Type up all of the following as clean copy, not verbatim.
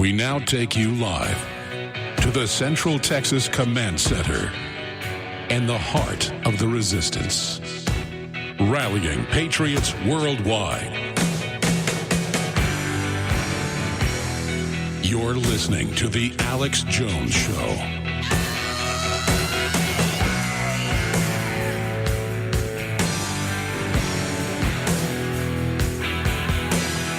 We now take you live to the Central Texas Command Center and the heart of the resistance, rallying patriots worldwide. You're listening to The Alex Jones Show.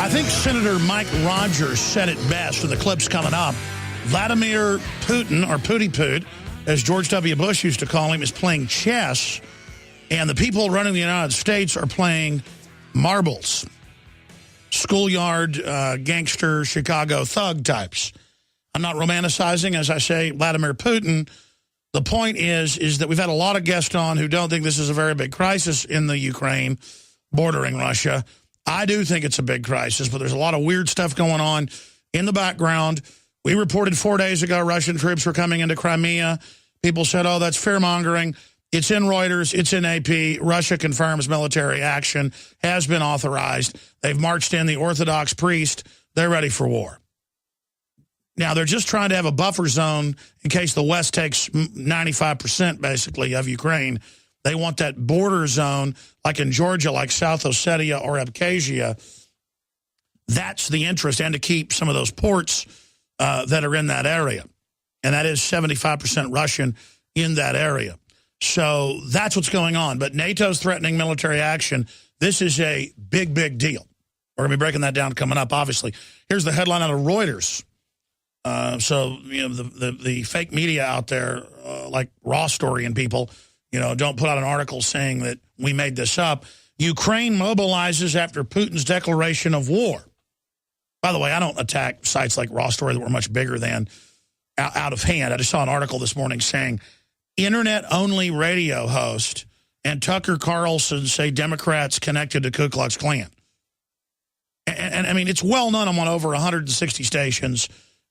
I think Senator Mike Rogers said it best, and the clip's coming up. Vladimir Putin, or Pooty Poot, as George W. Bush used to call him, is playing chess, and the people running the United States are playing marbles. Schoolyard, gangster, Chicago thug types. I'm not romanticizing, as I say, Vladimir Putin. The point is that we've had a lot of guests on who don't think this is a very big crisis in the Ukraine bordering Russia. I do think it's a big crisis, but there's a lot of weird stuff going on in the background. We reported 4 days ago Russian troops were coming into Crimea. People said, oh, that's fear-mongering. It's in Reuters. It's in AP. Russia confirms military action has been authorized. They've marched in the Orthodox priest. They're ready for war. Now, they're just trying to have a buffer zone in case the West takes 95%, basically, of Ukraine. They want that border zone, like in Georgia, like South Ossetia or Abkhazia. That's the interest, and to keep some of those ports that are in that area. And that is 75% Russian in that area. So that's what's going on. But NATO's threatening military action. This is a big, big deal. We're going to be breaking that down coming up, obviously. Here's the headline out of Reuters. So, you know, the fake media out there, like Raw Story and people, you know, don't put out an article saying that we made this up. Ukraine mobilizes after Putin's declaration of war. By the way, I don't attack sites like Raw Story that were much bigger than out of hand. I just saw an article this morning saying internet-only radio host and Tucker Carlson say Democrats connected to Ku Klux Klan. And I mean, it's well known. I'm on over 160 stations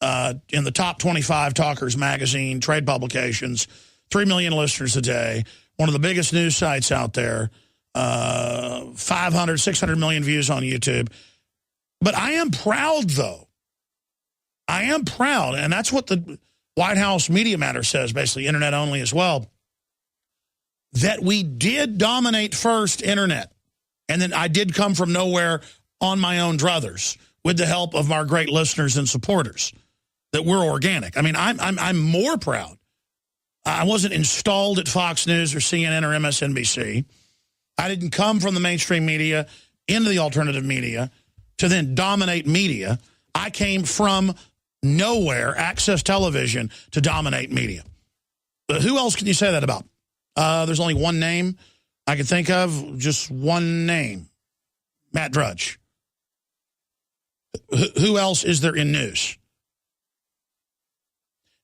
in the top 25 Talkers magazine, trade publications, 3 million listeners a day, one of the biggest news sites out there, 500, 600 million views on YouTube. But I am proud, though. I am proud, and that's what the White House Media Matter says, basically, internet only as well, that we did dominate first internet, and then I did come from nowhere on my own druthers with the help of our great listeners and supporters, that we're organic. I mean, I'm more proud. I wasn't installed at Fox News or CNN or MSNBC. I didn't come from the mainstream media into the alternative media to then dominate media. I came from nowhere, Access Television, to dominate media. But who else can you say that about? There's only one name I can think of, just one name, Matt Drudge. Who else is there in news?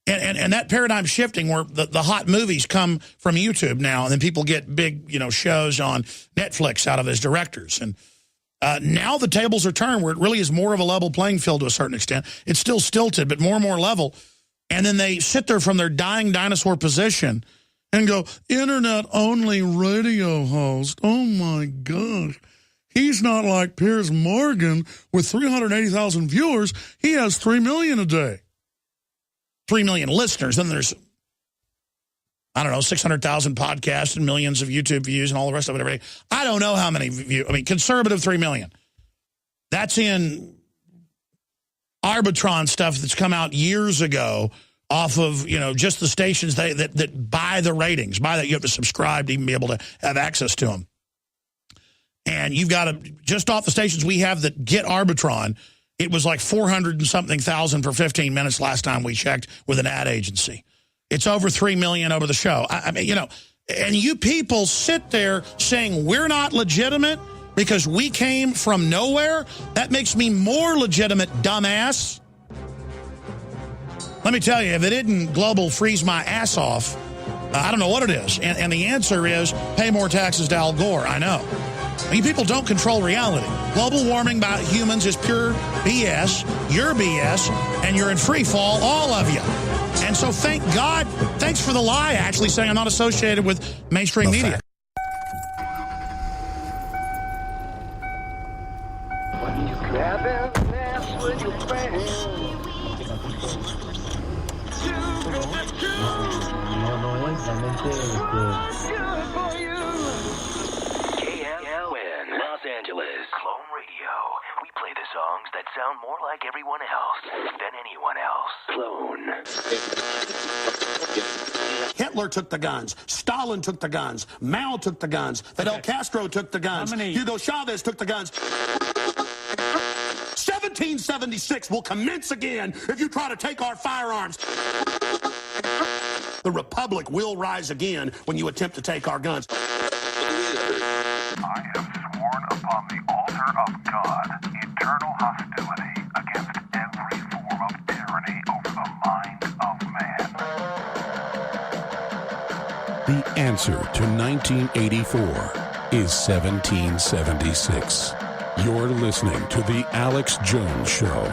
And that paradigm shifting where the hot movies come from YouTube now, and then people get big, you know, shows on Netflix out of as directors. And now the tables are turned where it really is more of a level playing field to a certain extent. It's still stilted, but more and more level. And then they sit there from their dying dinosaur position and go, internet-only radio host. Oh, my gosh. He's not like Piers Morgan with 380,000 viewers. He has 3 million a day. 3 million listeners. Then there's, I don't know, 600,000 podcasts and millions of YouTube views and all the rest of it. Everything. I don't know how many views. I mean, conservative 3 million. That's in Arbitron stuff that's come out years ago off of, you know, just the stations that buy the ratings. Buy that, you have to subscribe to even be able to have access to them. And you've got to, just off the stations we have that get Arbitron, it was like 400 and something thousand for 15 minutes last time we checked with an ad agency. It's over 3 million over the show. I mean, you know, and you people sit there saying we're not legitimate because we came from nowhere. That makes me more legitimate, dumbass. Let me tell you, if it didn't global freeze my ass off, I don't know what it is. And the answer is pay more taxes to Al Gore. I know. I mean, people don't control reality. Global warming by humans is pure BS. You're BS, and you're in free fall, all of you. And so thank God, thanks for the lie, actually, saying I'm not associated with mainstream media. Los Angeles. Clone Radio. We play the songs that sound more like everyone else than anyone else. Clone. Hitler took the guns. Stalin took the guns. Mao took the guns. Fidel Castro took the guns. Hugo Chavez took the guns. 1776 will commence again if you try to take our firearms. The Republic will rise again when you attempt to take our guns. I have sworn upon the altar of God eternal hostility against every form of tyranny over the mind of man. The answer to 1984 is 1776. You're listening to The Alex Jones Show.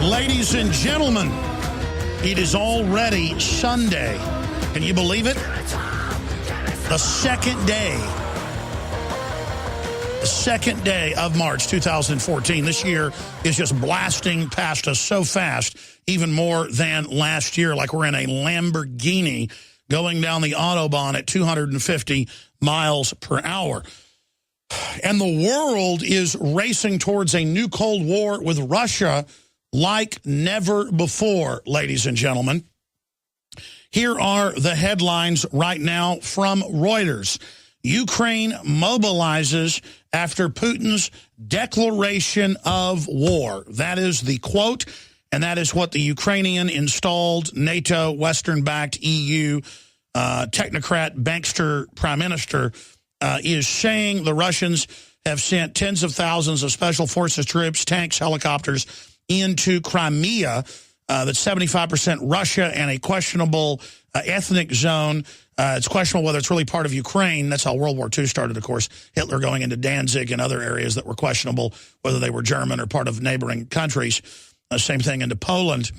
Ladies and gentlemen, it is already Sunday. Can you believe it? The second day of March 2014. This year is just blasting past us so fast, even more than last year, like we're in a Lamborghini going down the Autobahn at 250 miles per hour. And the world is racing towards a new Cold War with Russia like never before, ladies and gentlemen. Here are the headlines right now from Reuters. Ukraine mobilizes after Putin's declaration of war. That is the quote, and that is what the Ukrainian-installed NATO, Western-backed EU, technocrat, bankster prime minister is saying. The Russians have sent tens of thousands of special forces troops, tanks, helicopters into Crimea. That's 75% Russia and a questionable ethnic zone. It's questionable whether it's really part of Ukraine. That's how World War II started, of course. Hitler going into Danzig and other areas that were questionable, whether they were German or part of neighboring countries. Same thing into Poland.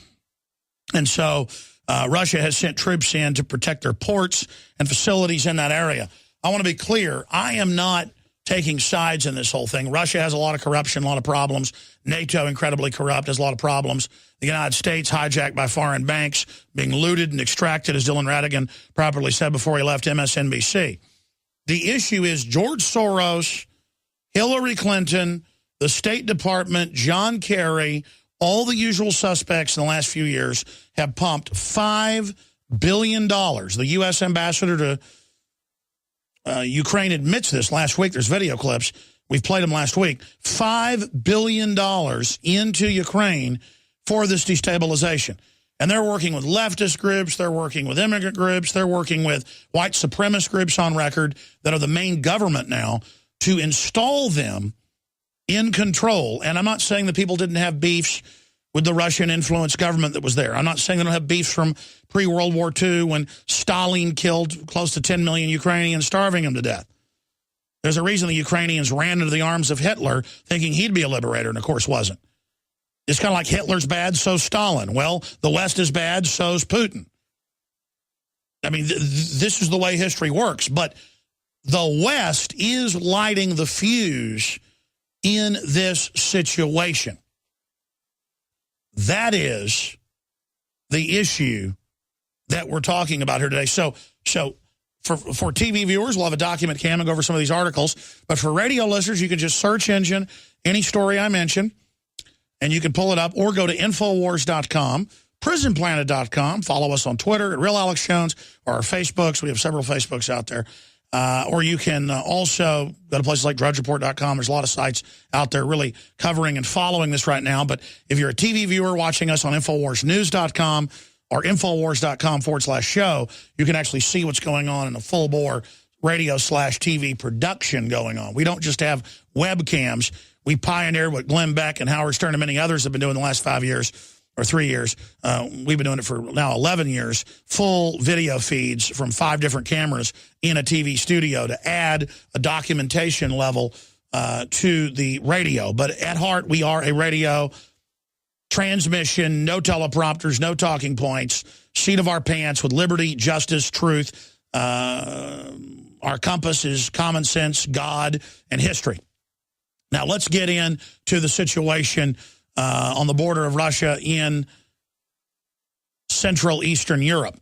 And so Russia has sent troops in to protect their ports and facilities in that area. I want to be clear. I am not taking sides in this whole thing. Russia has a lot of corruption, a lot of problems. NATO, incredibly corrupt, has a lot of problems. The United States, hijacked by foreign banks, being looted and extracted, as Dylan Ratigan properly said before he left MSNBC. The issue is George Soros, Hillary Clinton, the State Department, John Kerry, all the usual suspects in the last few years have pumped $5 billion. The U.S. ambassador to Ukraine admits this last week. There's video clips. We've played them last week. $5 billion into Ukraine for this destabilization. And they're working with leftist groups. They're working with immigrant groups. They're working with white supremacist groups on record that are the main government now to install them in control. And I'm not saying that people didn't have beefs with the Russian-influenced government that was there. I'm not saying they don't have beefs from pre-World War II when Stalin killed close to 10 million Ukrainians, starving them to death. There's a reason the Ukrainians ran into the arms of Hitler thinking he'd be a liberator, and of course wasn't. It's kind of like Hitler's bad, so's Stalin. Well, the West is bad, so's Putin. I mean, this is the way history works. But the West is lighting the fuse in this situation. That is the issue that we're talking about here today. So for TV viewers, we'll have a document cam and go over some of these articles. But for radio listeners, you can just search engine any story I mention, and you can pull it up, or go to Infowars.com, PrisonPlanet.com. Follow us on Twitter at Real Alex Jones, or our Facebooks. We have several Facebooks out there. Or you can also go to places like DrudgeReport.com. There's a lot of sites out there really covering and following this right now. But if you're a TV viewer watching us on InfoWarsNews.com or Infowars.com/show, you can actually see what's going on in a full-bore radio/TV production going on. We don't just have webcams. We pioneered what Glenn Beck and Howard Stern and many others have been doing the last 5 years. Or 3 years. We've been doing it for now 11 years, full video feeds from 5 different cameras in a TV studio to add a documentation level to the radio. But at heart, we are a radio transmission, no teleprompters, no talking points, seat of our pants with liberty, justice, truth. Our compass is common sense, God, and history. Now, let's get into the situation on the border of Russia in Central Eastern Europe.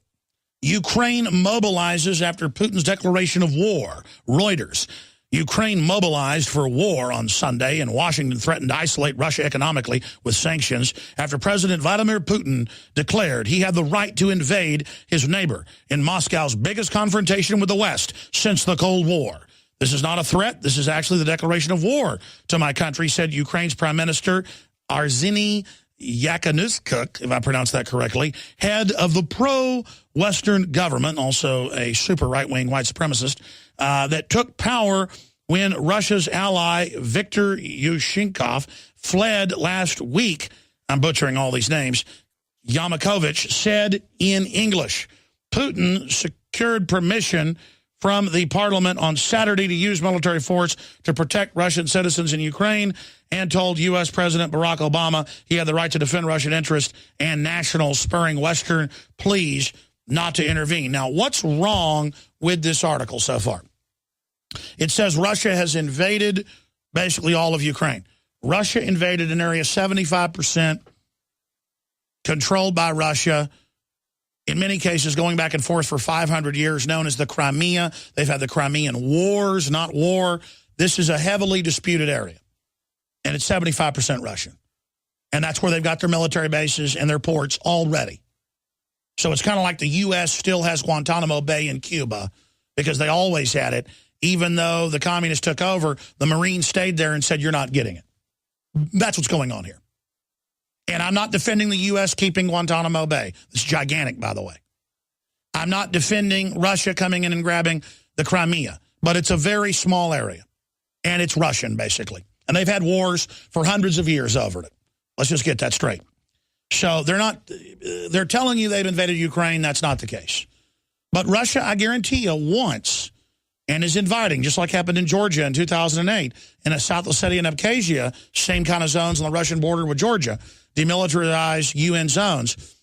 Ukraine mobilizes after Putin's declaration of war. Reuters. Ukraine mobilized for war on Sunday, and Washington threatened to isolate Russia economically with sanctions after President Vladimir Putin declared he had the right to invade his neighbor in Moscow's biggest confrontation with the West since the Cold War. This is not a threat. This is actually the declaration of war to my country, said Ukraine's Prime Minister Arseniy Yatsenyuk, if I pronounced that correctly, head of the pro-Western government, also a super right-wing white supremacist, that took power when Russia's ally Viktor Yushchenko fled last week. I'm butchering all these names. Yanukovych said in English, Putin secured permission from the parliament on Saturday to use military force to protect Russian citizens in Ukraine and told U.S. President Barack Obama he had the right to defend Russian interests and nationals, spurring Western pleas not to intervene. Now, what's wrong with this article so far? It says Russia has invaded basically all of Ukraine. Russia invaded an area 75% controlled by Russia, in many cases going back and forth for 500 years, known as the Crimea. They've had the Crimean Wars, not war. This is a heavily disputed area, and it's 75% Russian. And that's where they've got their military bases and their ports already. So it's kind of like the U.S. still has Guantanamo Bay in Cuba because they always had it. Even though the communists took over, the Marines stayed there and said, you're not getting it. That's what's going on here. And I'm not defending the U.S. keeping Guantanamo Bay. It's gigantic, by the way. I'm not defending Russia coming in and grabbing the Crimea. But it's a very small area. And it's Russian, basically. And they've had wars for hundreds of years over it. Let's just get that straight. So they're telling you they've invaded Ukraine. That's not the case. But Russia, I guarantee you, wants and is inviting, just like happened in Georgia in 2008, in a South Ossetia and Abkhazia, same kind of zones on the Russian border with Georgia, demilitarized UN zones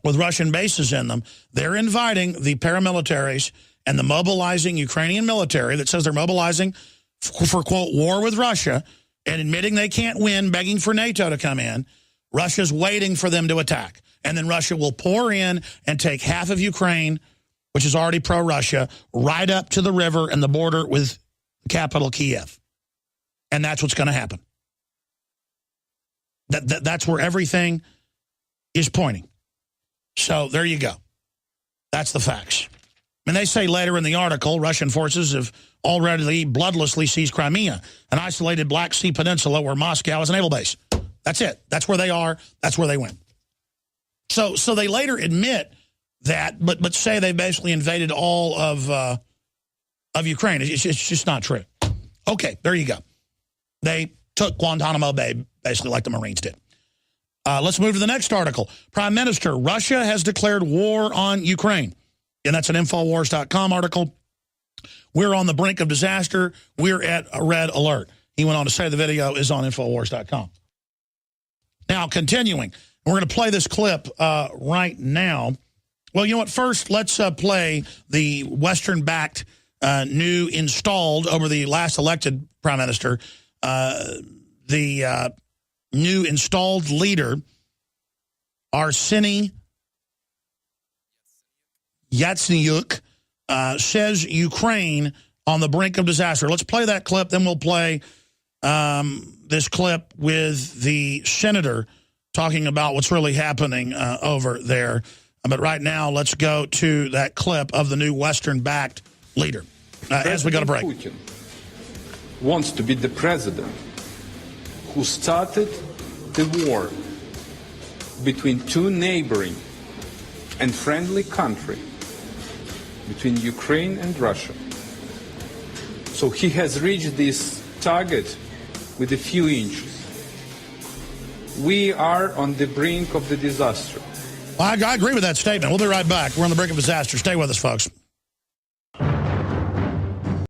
with Russian bases in them. They're inviting the paramilitaries and the mobilizing Ukrainian military that says they're mobilizing for, quote, war with Russia and admitting they can't win, begging for NATO to come in. Russia's waiting for them to attack. And then Russia will pour in and take half of Ukraine, which is already pro-Russia, right up to the river and the border with the capital, Kiev. And that's what's going to happen. That's where everything is pointing. So there you go. That's the facts. And they say later in the article, Russian forces have already bloodlessly seized Crimea, an isolated Black Sea peninsula where Moscow is a naval base. That's it. That's where they are. That's where they went. So they later admit that, but say they basically invaded all of Ukraine. It's just not true. Okay, there you go. They took Guantanamo Bay, basically like the Marines did. Let's move to the next article. Prime Minister, Russia has declared war on Ukraine. And that's an Infowars.com article. We're on the brink of disaster. We're at a red alert. He went on to say the video is on Infowars.com. Now, continuing, we're going to play this clip right now. Well, you know what? First, let's play the Western-backed, new installed over the last elected prime minister, the new installed leader, Arseniy Yatsenyuk, says Ukraine on the brink of disaster. Let's play that clip, then we'll play this clip with the senator talking about what's really happening over there. But right now, let's go to that clip of the new Western-backed leader as we go to break. Putin wants to be the president who started the war between two neighboring and friendly countries, between Ukraine and Russia. So he has reached this target with a few inches. We are on the brink of the disaster. I agree with that statement. We'll be right back. We're on the brink of disaster. Stay with us, folks.